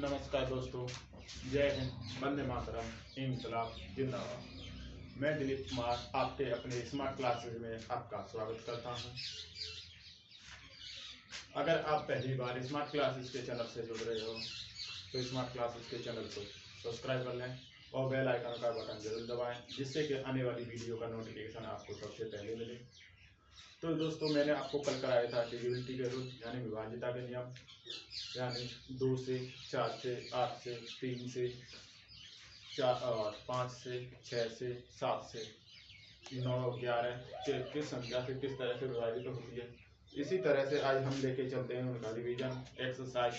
नमस्कार दोस्तों, जय हिंद, वंदे मातरम, इंकलाब जिंदाबाद। मैं दिलीप कुमार आपके अपने स्मार्ट क्लासेज में आपका स्वागत करता हूं। अगर आप पहली बार स्मार्ट क्लासेज के चैनल से जुड़ रहे हो तो स्मार्ट क्लासेज के चैनल को सब्सक्राइब कर लें और बेल आइकन का बटन जरूर दबाएं, जिससे कि आने वाली वीडियो का नोटिफिकेशन आपको सबसे पहले मिले। तो दोस्तों, मैंने आपको कल कराया था डिविजिबिलिटी के रूल यानी विभाज्यता के नियम, यानी 2 से 4 से 8 से 3 से 4 और 5 से 6 से 7 से 9 11 के किस संख्या से किस तरह से विभाजित होती है। इसी तरह से आज हम लेके चलते हैं उनका रिवीजन एक्सरसाइज।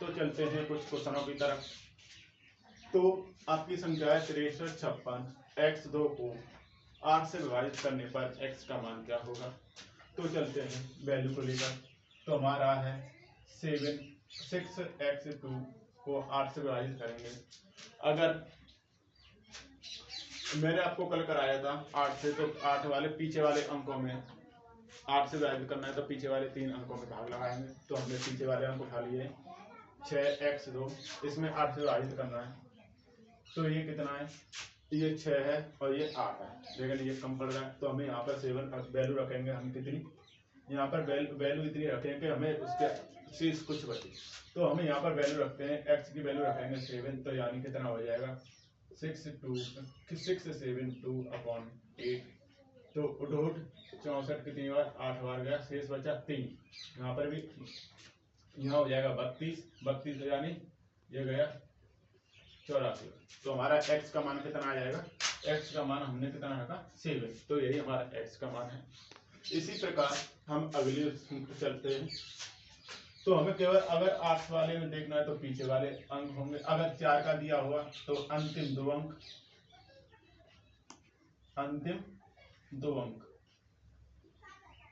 तो चलते हैं कुछ क्वेश्चनों की तरफ। तो आपकी संख्या है 63 56, x2 को 8 से विभाजित करने पर x का मान क्या होगा। तो चलते हैं वैल्यू को लेकर। तो हमारा है 6x2 को 8 से विभाजित करेंगे। अगर मैंने आपको कल कराया था 8 से, तो 8 वाले पीछे वाले अंकों में 8 से विभाजित करना है तो पीछे वाले 3 अंकों में भाग लगाएंगे। तो हमने पीछे वाले अंक उठा लिए 6x2, इसमें 8 से विभाजित करना है। तो ये कितना है, ये 6 है और ये 8 है, लेकिन ये कम पड़ रहा है। तो हमें यहाँ पर 7 वैल्यू रखेंगे। हम कितनी यहाँ पर वैल्यू इतनी रखेंगे कि हमें उसके शेष कुछ बचे। तो हमें यहाँ पर वैल्यू रखते हैं, x की वैल्यू रखेंगे 7। तो यानी कितना हो जाएगा 672/8। तो उठोट 64 कितनी बार 8 बार गया, शेष बचा 3। यहाँ पर भी यहाँ हो जाएगा 32 यानी ये गया 84। तो हमारा x का मान कितना आ जाएगा, x का मान हमने कितना रखा 7। तो यही हमारा x का मान है। इसी प्रकार हम अगले चलते हैं। तो हमें केवल अगर 8 वाले में देखना है तो पीछे वाले अंक होंगे। अगर 4 का दिया हुआ तो अंतिम 2 अंक,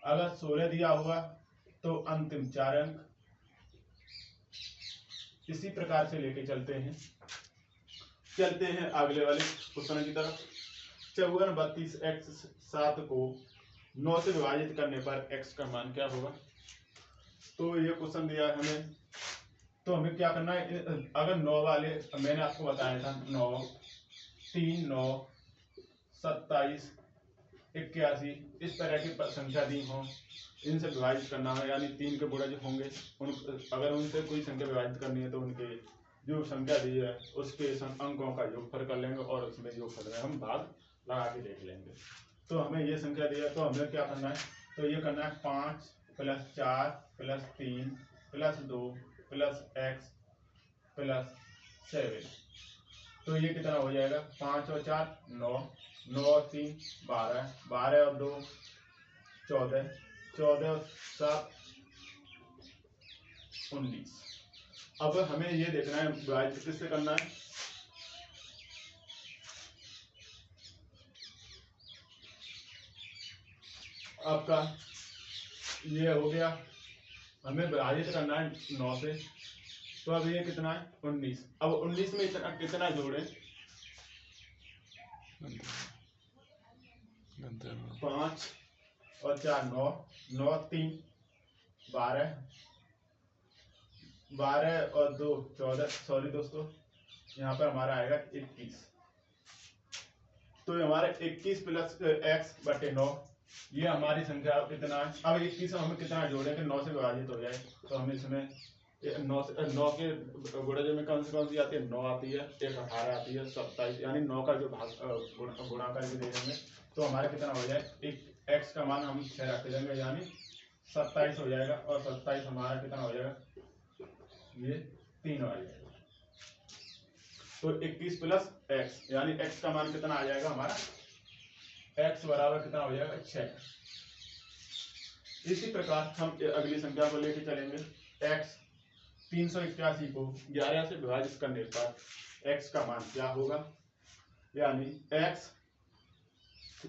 अगर 16 दिया हुआ तो अंतिम 4 अंक। इसी प्रकार से लेके चलते हैं अगले वाले क्वेश्चन की तरफ। 54/32x7 को 9 से विभाजित करने पर x का मान क्या होगा। तो ये क्वेश्चन दिया है हमें। तो हमें क्या करना है, अगर 9 वाले मैंने आपको बताया था 9 3 9 27 81 इस तरह की संख्या दी हो, इनसे विभाजित करना है। यानी 3 के गुणज होंगे, अगर उनसे कोई संख्या विभाजित करनी है तो उनके जो संख्या दी है उसके अंकों का योगफल कर लेंगे और उसमें योगफल में हम भाग लगा के देख लेंगे। तो हमें ये संख्या दी है, तो हमें क्या करना है, तो ये करना है 5 + 4 + 3 + 2 + x + 7। तो ये कितना हो जाएगा, 5 और 4 9, 9 और 3 12, 12 और 2 14, 14 और 7 19। अब हमें ये देखना है विभाजित किससे करना है। आपका ये हो गया, हमें विभाजित करना है 9 से। तो अब ये कितना है 19। अब 19 में कितना जोड़े, 5 और 4 9, 9 3 12, 12 और 2 14, सॉरी दोस्तों यहाँ पर हमारा आएगा 21। तो हमारे 21 + x/9 ये हमारी संख्या कितना है। अब 21 में हमें कितना जोड़ेंगे, 9 से विभाजित हो जाए। तो हम इसमें 9 के गुणज में कौन सी आती है, 9 आती है, 1 18 आती है, 27 यानी 9 का जो भाग गुणा करके देखेंगे तो हमारा कितना हो जाए, एक x का मान हम 6 रख देंगे यानी 27 हो जाएगा। और 27 हमारा कितना हो जाएगा, ये 3 आ जाएगा। तो 21 + x यानी x का मान कितना आ जाएगा हमारा, x बराबर कितना हो जाएगा 6। इसी प्रकार हम अगली संख्या को लेकर चलेंगे। x 381 को 11 से विभाजित करने पर x का मान क्या होगा। यानी x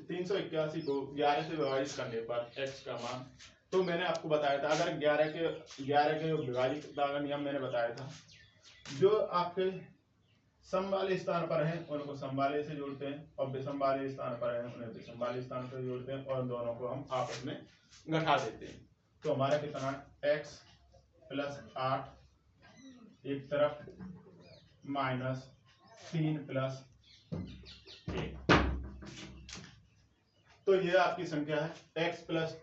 381 को 11 से विभाजित करने पर x का मान, तो मैंने आपको बताया था अगर 11 के विभाजित का नियम मैंने बताया था, जो आपके सम वाले स्थान पर हैं उनको सम वाले से जोड़ते हैं और विषम वाले स्थान पर हैं उन्हें विषम वाले स्थान पर जोड़ते हैं और दोनों को हम आपस में घटा देते हैं। तो हमारा कितना x + 8 एक तरफ माइनस 3 प्लस 1। तो ये आपकी संख्या है x प्लस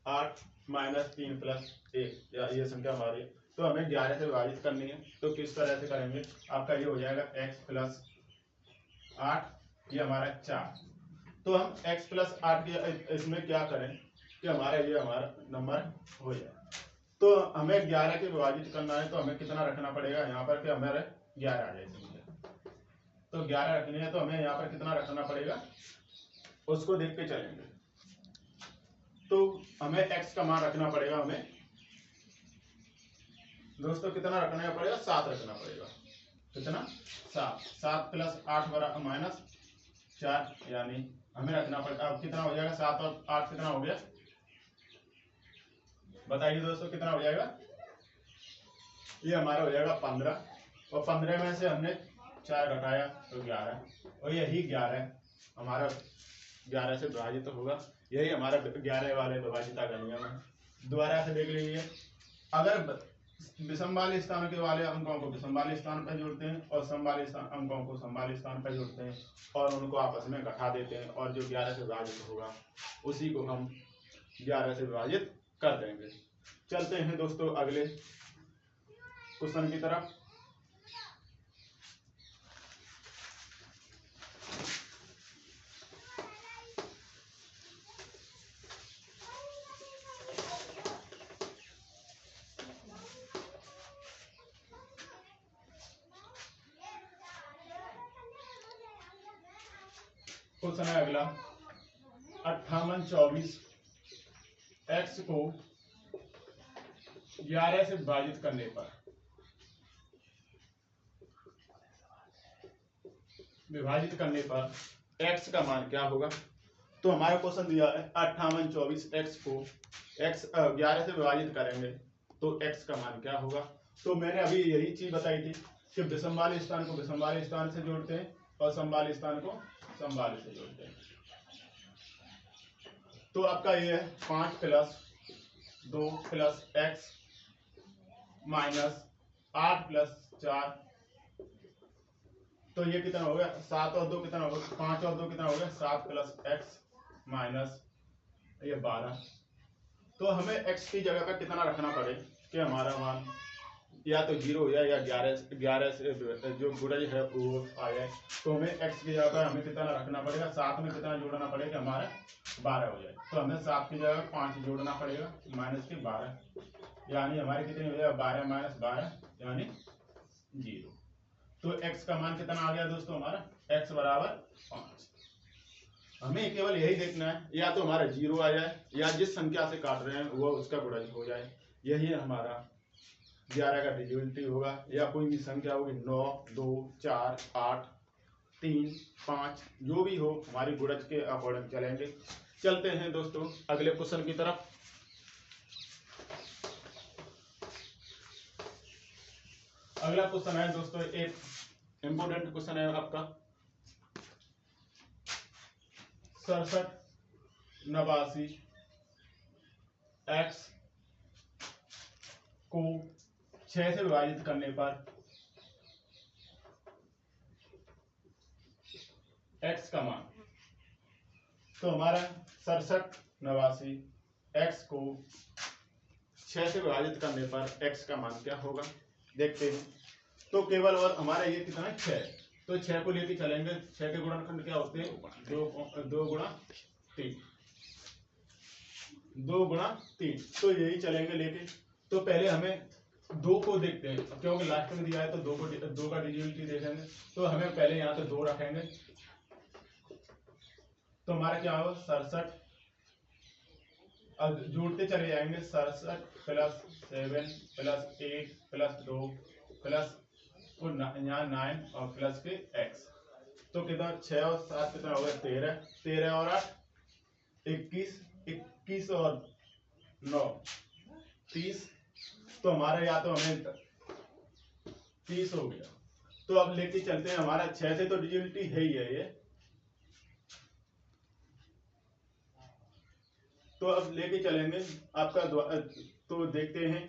8 माइनस 3 प्लस 1, या ये संख्या हमारी। तो हमें 11 से विभाजित करनी है, तो किस तरह से करेंगे? आपका ये हो जाएगा x प्लस 8, ये हमारा 4। तो हम x प्लस 8 के इसमें क्या करें कि हमारा नंबर हो जाए। तो हमें 11 के विभाजित करना है, तो हमें कितना रखना पड़ेगा यहाँ पर कि हमारे 11 आ जाए। तो 11 रखनी है, तो हमें यहाँ पर कितना रखना पड़ेगा उसको देख के चलेंगे। तो हमें x का मान रखना पड़ेगा, हमें दोस्तों कितना रखना पड़ेगा? 7 रखना पड़ेगा। कितना? 7। 7 प्लस 8 बराबर माइनस 4, यानी हमें रखना पड़ेगा। अब कितना हो जाएगा? 7 और 8 कितना हो गया? बताइए दोस्तों कितना हो जाएगा? ये हमारा हो जाएगा 15, और 15 में से हमने 4 घटाया तो 11, और यही 11 हमारा 11 से विभाजित होगा। यही हमारा 11 वाले विभाजिता का नियम है। दोबारा से देख लीजिए, अगर विषम वाले स्थान के वाले अंकों को विषम वाले स्थान पर जोड़ते हैं और सम वाले अंकों को सम वाले स्थान पर जोड़ते हैं और उनको आपस में घटा देते हैं, और जो 11 से विभाजित होगा उसी को हम 11 से विभाजित कर देंगे। चलते हैं दोस्तों अगले क्वेश्चन की तरफ। क्वेश्चन है अगला, 58 24 x को 11 से विभाजित करने पर x का मान क्या होगा? तो हमारा क्वेश्चन दिया है 58 24 x को 11 से विभाजित करेंगे तो x का मान क्या होगा? तो मैंने अभी यही चीज बताई थी कि विषम वाले स्थान को विषम वाले स्थान से जोड़ते हैं और सम वाले स्थान को सम वाले से जोड़ते हैं। तो आपका ये है 5 plus 2 plus x minus 8 plus 4, तो ये कितना हो गया? 7 और 2 कितना हो गया? 5 और 2 कितना हो गया? 7 प्लस x माइनस ये 12। तो हमें x की जगह पर कितना रखना पड़े कि हमारा मान या तो 0 हो जाए या 11 से जो गुणज है वो आ जाए। तो हमें x की जगह पर हमें कितना रखना पड़ेगा? 7 में कितना जोड़ना पड़ेगा? हमारा 12 हो जाए। तो हमें 7 की जगह 5 जोड़ना पड़ेगा माइनस के 12, यानी हमारे कितने हो जाएगा? 12 माइनस 12 यानी 0। तो x का मान कितना आ गया दोस्तों? हमारा x बराबर 5। हमें केवल यही देखना है, या तो हमारा 0 आ जाए या जिस संख्या से काट रहे हैं वो उसका गुणज हो जाए। यही हमारा 11 का डिविजिबिलिटी होगा, या कोई भी संख्या होगी 9 2 4 8 3 5 जो भी हो हमारी गुणज के अकॉर्डिंग चलेंगे। चलते हैं दोस्तों अगले क्वेश्चन की तरफ। अगला क्वेश्चन है दोस्तों, एक इंपोर्टेंट क्वेश्चन है आपका, 67 89 x को 6 से विभाजित करने पर x का मान। तो हमारा 67 89 x को 6 से विभाजित करने पर x का मान क्या होगा देखते हैं। तो केवल और हमारा ये कितना है? 6। तो 6 को लेके चलेंगे। 6 के गुणनखंड क्या होते हैं? 2 गुणा 3, 2 गुणा 3। तो यही चलेंगे लेके। तो पहले हमें 2 को देखते हैं, क्योंकि लास्ट में दिया है तो 2 का डिविजिबिलिटी देखेंगे। तो हमें पहले यहाँ पे 2 रखेंगे, तो हमारा क्या होगा? 67, अब जोड़ते चले जाएंगे। 67 प्लस 7 प्लस 8 प्लस 2 प्लस यहाँ 9 और प्लस के x। तो कितना? 6 और 7 कितना होगा? 13। 13 और 8 21, 21 और 9 30। तो हमारा या तो हमें 30 हो गया। तो अब लेके चलते हैं, हमारा 6 से तो डिविजिबिलिटी है ही है ये। तो अब लेके चलेंगे आपका, तो देखते हैं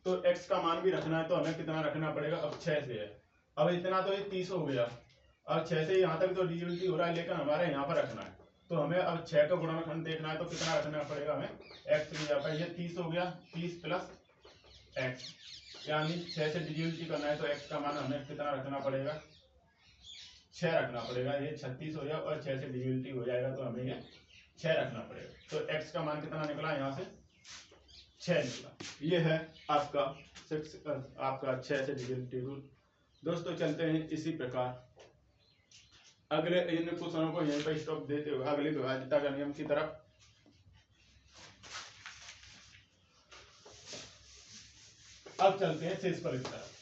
तो x का मान भी रखना है, तो हमें कितना रखना पड़ेगा, अब 6 से है, अब इतना तो ये 30 हो गया, अब 6 से यहाँ तक तो डिविजिबिलिटी हो रहा है, लेकिन हमारे यहाँ पर रखना है, तो हमें अब 6 का गुणनखंड देखना है, तो कितना रखना पड़ेगा हमें, x यहाँ पर, ये 30 हो गया, 30 प्लस x, यानी 6 से डिविजिबिलिटी करना है, तो x का मान हमें कितना रखना पड़ेगा, 6 रखना पड़ेगा, ये 36 हो गया, और 6 से डिविजिबिलिटी हो जाएगा, तो हमें ये 6 रखना पड़ेगा, तो x का मान कितना निकला यहाँ से, 6 निकला। ये है आपका 6 से डिविजिबिलिटी रूल। दोस्तों चलते हैं इसी प्रकार अगले इन क्वेश्चनों को यहीं पर स्टॉप देते हुए अगले विभाज्यता का नियम की तरफ। अब चलते हैं शेषफल की तरफ।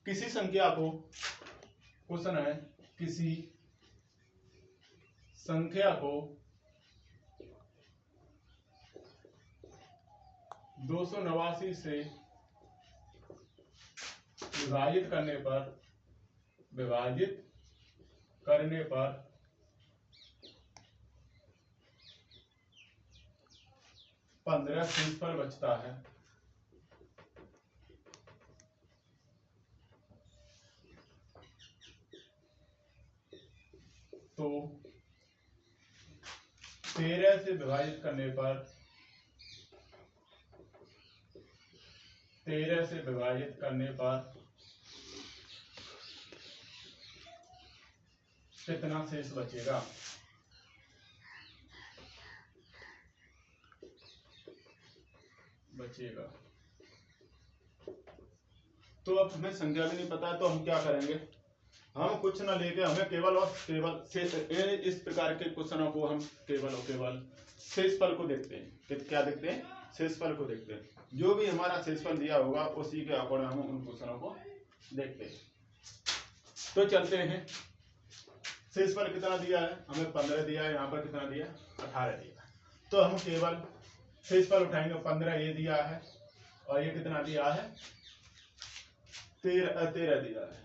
किसी संख्या को, क्वेश्चन है, किसी संख्या को 289 से विभाजित करने पर 15 शेषफल बचता है। तो 13 से विभाजित करने पर कितना शेष बचेगा। तो अब हमें संख्या भी नहीं पता है, तो हम क्या करेंगे, हम कुछ ना लेके हमें केवल और केवल इस प्रकार के क्वेश्चनों को हम केवल और केवल शेषफल को देखते हैं। क्या देखते हैं, शेषफल को देखते हैं। जो भी हमारा शेषफल दिया होगा उसी के अकॉर्डिंग हम उन क्वेश्चनों को देखते हैं। तो चलते हैं, शेषफल कितना दिया है, हमें 15 दिया है, यहाँ पर कितना दिया, 18 दिया है। तो हम केवल शेषफल उठाएंगे, 15 ये दिया है और ये कितना दिया है, 13 दिया है,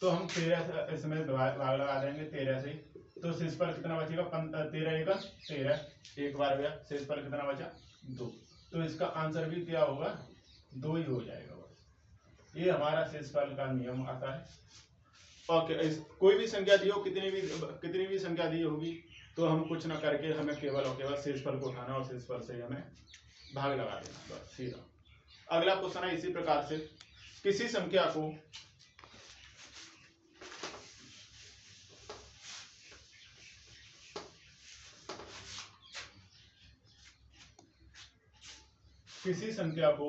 तो हम 13 से इसमें भाग लगा देंगे 13 से, तो शेषफल कितना बचेगा, 13 एक बार गया, शेषफल कितना बचा, 2। तो इसका आंसर भी क्या होगा, 2 ही हो जाएगा बस। ये हमारा शेषफल का नियम आता है। ओके, कोई भी संख्या दी हो, कितनी भी संख्या दी होगी, तो हम कुछ ना करके हमें केवल और केवल शेषफल को उठाना और शेषफल से हमें भाग लगा देना, बस सीधा। अगला क्वेश्चन है इसी प्रकार से, किसी संख्या को किसी संख्या को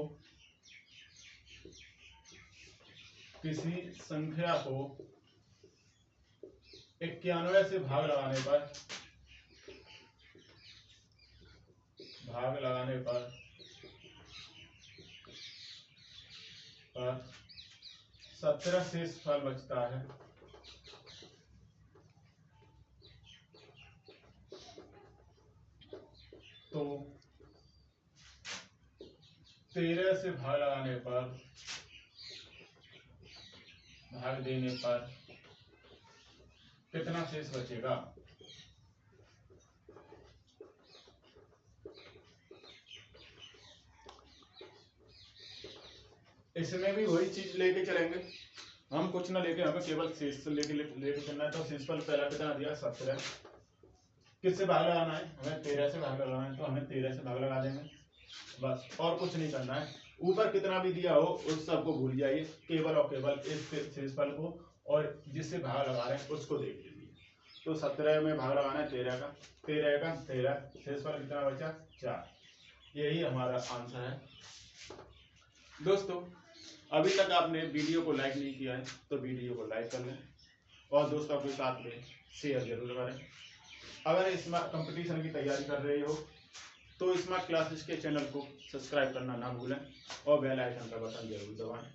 91 से भाग लगाने पर 17 शेषफल बचता है। तो 13 से भाग देने पर कितना शेष बचेगा। इसमें भी वही चीज लेके चलेंगे, हम कुछ ना लेके हमें केवल शेष लेके चलना है। तो शेषफल पहला कितना दिया, 17, किससे भाग लगाना है, हमें 13 से भाग लगाना है, तो हमें 13 से भाग लगा देंगे बस, और कुछ नहीं करना है। ऊपर कितना भी दिया हो उस सबको भूल जाइए, केवल और केवल इस शेषफल को और जिससे भाग लगा रहे हैं उसको देख लीजिए। तो 17 में भाग लगाना है 13 का, 13 शेषफल कितना बचा, 4। यही हमारा आंसर है। दोस्तों अभी तक आपने वीडियो को लाइक नहीं किया है तो वीडियो को लाइक कर लें और दोस्तों के साथ में शेयर जरूर करें। अगर स्मार्ट कंपटीशन की तैयारी कर रहे हो तो स्मार्ट क्लासेस के चैनल को सब्सक्राइब करना ना भूलें और बेल आइकन का बटन जरूर दबाएं।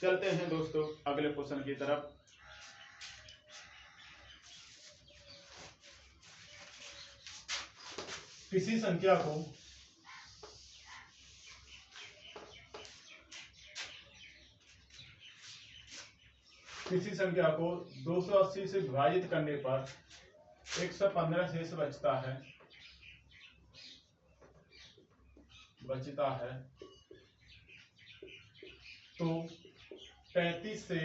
चलते हैं दोस्तों अगले क्वेश्चन की तरफ। किसी संख्या को 280 से विभाजित करने पर 115 शेष बचता है। बचता है तो 35 से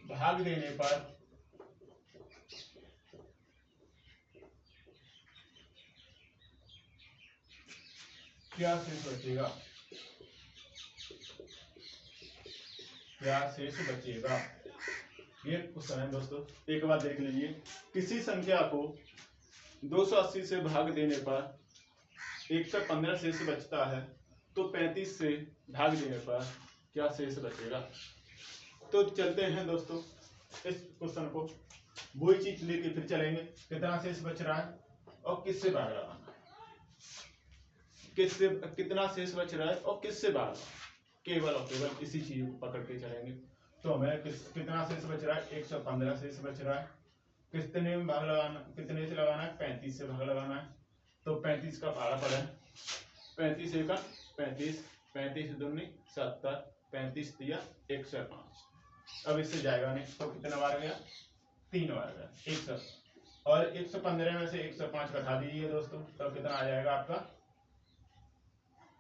भाग देने पर क्या शेष बचेगा? क्या शेष बचेगा? ये क्वेश्चन है दोस्तों, एक बार देख लीजिए। किसी संख्या को 280 से भाग देने पर 115 शेष बचता है तो 35 से भाग देने पर क्या शेष बचेगा? तो चलते हैं दोस्तों इस क्वेश्चन को वही चीज लेके फिर चलेंगे। कितना शेष बच रहा है और किससे भाग लगाना है, किससे कितना शेष बच रहा है और किससे भाग, केवल और केवल इसी चीज को पकड़ के चलेंगे। तो हमें कितना शेष बच रहा है? 115 शेष बच रहा है। कितने में भाग लगाना, कितने से लगाना है? 35 से भाग लगाना है। तो 35 का भागा पड़ा है, 35 एक 35, 35 दूनी 70, 35 दिया 105। अब इससे जाएगा नहीं तो कितना बार गया? 3 बार गया 100, और 115 में से 105 घटा दीजिए दोस्तों, तो कितना आ जाएगा आपका?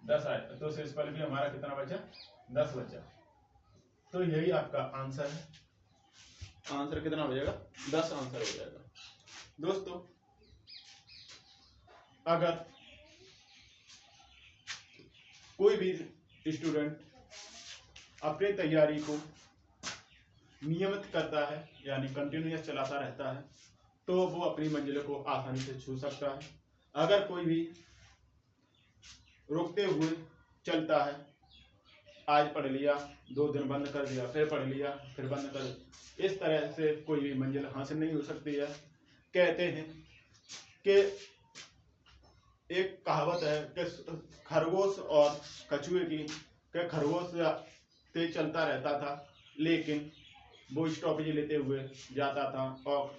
10 आएगा। तो शेषफल भी हमारा कितना बचा? 10 बचा। तो यही आपका आंसर है। आंसर कितना हो जाएगा? 10 आंसर हो जाएगा दोस्तों। अगर कोई भी स्टूडेंट अपनी तैयारी को नियमित करता है यानी कंटिन्यूअस चलाता रहता है तो वो अपनी मंजिल को आसानी से छू सकता है। अगर कोई भी रुकते हुए चलता है, आज पढ़ लिया 2 दिन बंद कर दिया, फिर पढ़ लिया फिर बंद कर, इस तरह से कोई भी मंजिल हासिल नहीं हो सकती है। कहते हैं कि एक कहावत है कि खरगोश और कछुए की, कि खरगोश तेज चलता रहता था लेकिन वो स्टॉपेज लेते हुए जाता था, और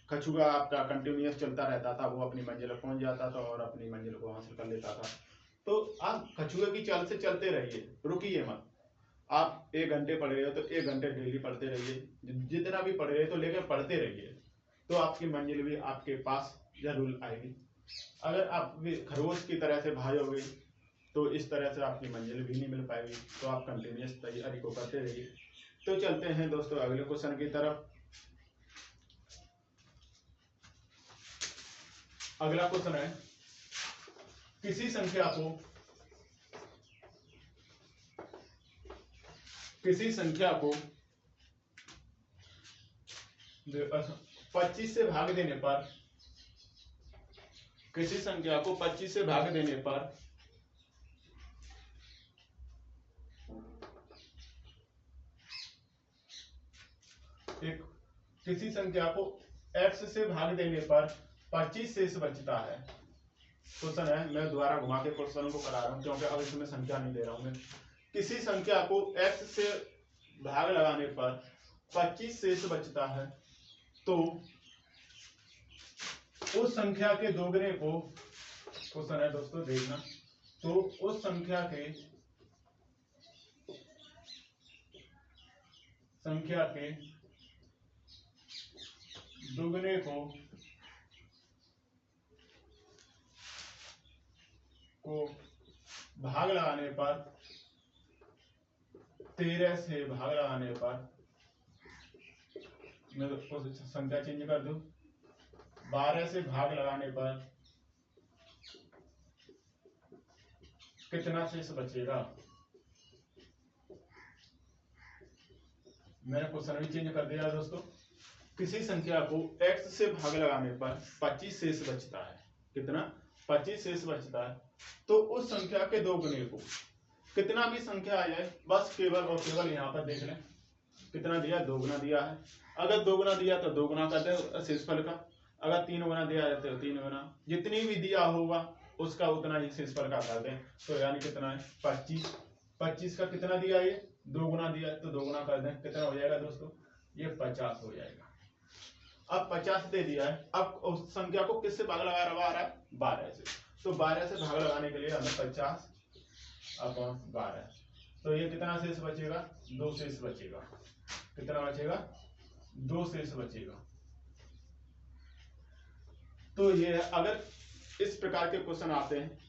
कछुआ आपका कंटिन्यूअस चलता रहता था, वो अपनी मंजिल पहुंच जाता था और अपनी मंजिल को हासिल कर लेता था। तो आप कछुए की चाल से चलते रहिए, रुकिए मत। आप 1 घंटे पढ़ रहे हो तो 1 घंटे डेली पढ़ते रहिए, जितना भी पढ़ रहे हो तो लेकर पढ़ते रहिए, तो आपकी मंजिल भी आपके पास जरूर आएगी। अगर आप भी खरगोश की तरह से भागोगे तो इस तरह से आपकी मंजिल भी नहीं मिल पाएगी। तो आप कंटिन्यूअस तैयारी को करते रहिए। तो चलते हैं दोस्तों अगले क्वेश्चन की तरफ। अगला क्वेश्चन है, किसी संख्या को 25 से भाग देने पर, किसी संख्या को 25 से भाग देने पर किसी संख्या को x से भाग देने पर 25 शेष बचता है। क्वेश्चन है, मैं दोबारा घुमा के क्वेश्चन को करा रहा हूं क्योंकि अब इसमें संख्या नहीं दे रहा हूं मैं। किसी संख्या को x से भाग लगाने पर 25 शेष बचता है तो उस संख्या के दोगुने को, क्वेश्चन है दोस्तों देखना, तो उस संख्या के दोगुने को भाग लगाने पर, 13 से भाग लगाने पर, मैं संख्या चेंज कर दूं, 12 से भाग लगाने पर कितना शेष बचेगा? मैंने क्वेश्चन भी चेंज कर दिया दोस्तों। किसी संख्या को x से भाग लगाने पर 25 शेष बचता है। कितना? 25 शेष बचता है। तो उस संख्या के दोगुने को, कितना भी संख्या आ जाए बस केवल और केवल यहाँ पर देख लें कितना दिया, दोगुना दिया है। अगर दोगुना दिया तो दोगुना कर दे शेषफल का, अगर 3 गुना दिया जाता है तो 3 गुना, जितनी भी दिया होगा उसका उतना ही शेषफल का कर दें। तो यानी कितना है? 25। 25 का कितना दिया, ये 2 गुना दिया तो 2 गुना कर दें, कितना हो जाएगा दोस्तों? ये 50 हो जाएगा। अब 50 दे दिया है, अब उस संख्या को किससे भाग लगा रहा है? 12 से। तो 12 से भाग लगाने के लिए हमें 50 अपॉन 12, तो ये कितना शेष बचेगा? 2 शेष बचेगा। कितना बचेगा? 2 शेष बचेगा। तो ये अगर इस प्रकार के क्वेश्चन आते हैं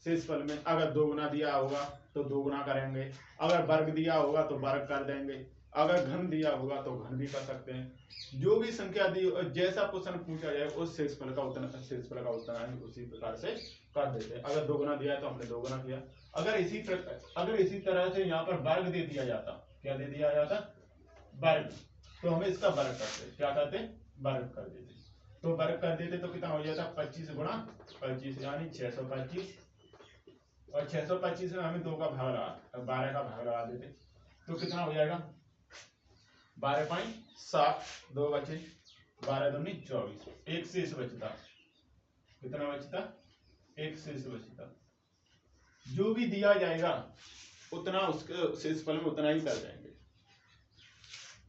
शेषफल में। अगर 2 गुना दिया होगा तो 2 गुना करेंगे, अगर वर्ग दिया होगा तो वर्ग कर देंगे, अगर घन दिया होगा तो घन भी कर सकते हैं। जो भी संख्या दी जैसा क्वेश्चन पूछा जाए उस शेषफल का उत्तर हम उसी प्रकार से कर देते हैं। अगर 2 गुना दिया है तो हमने 2 गुना किया। अगर इसी तरह से यहाँ पर वर्ग दे दिया जाता, क्या दे दिया जाता, वर्ग, तो हमें इसका वर्ग करते, क्या करते, वर्ग कर देते। तो वर्ग कर देते तो कितना हो जाता, 25 गुणा 25 यानी 625, और 625 में हमें 2 का भाग लगा 12 का भाग लगा देते तो कितना हो जाएगा 12.7, 2 बचे 12 दूनी 24, एक शेष बचता, कितना बचता, एक शेष बचता। जो भी दिया जाएगा उतना उसके शेषफल में उतना ही कर देंगे।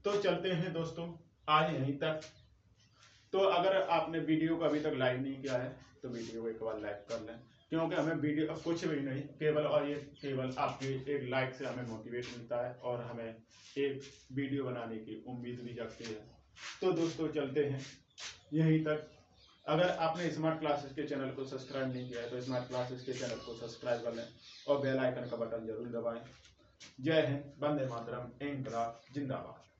तो चलते हैं दोस्तों आज यहीं तक। तो अगर आपने वीडियो को अभी तक लाइक नहीं किया है तो वीडियो को एक बार लाइक कर लें, क्योंकि हमें वीडियो कुछ भी नहीं, केवल आपके एक लाइक से हमें मोटिवेट मिलता है और हमें एक वीडियो बनाने की उम्मीद भी जगती है। तो दोस्तों चलते हैं यहीं तक। अगर आपने स्मार्ट क्लासेस के चैनल को सब्सक्राइब नहीं किया है तो स्मार्ट क्लासेस के चैनल को सब्सक्राइब कर लें और बेल आइकन का बटन जरूर दबाएं। जय हिंद, वंदे मातरम, इंकलाब जिंदाबाद।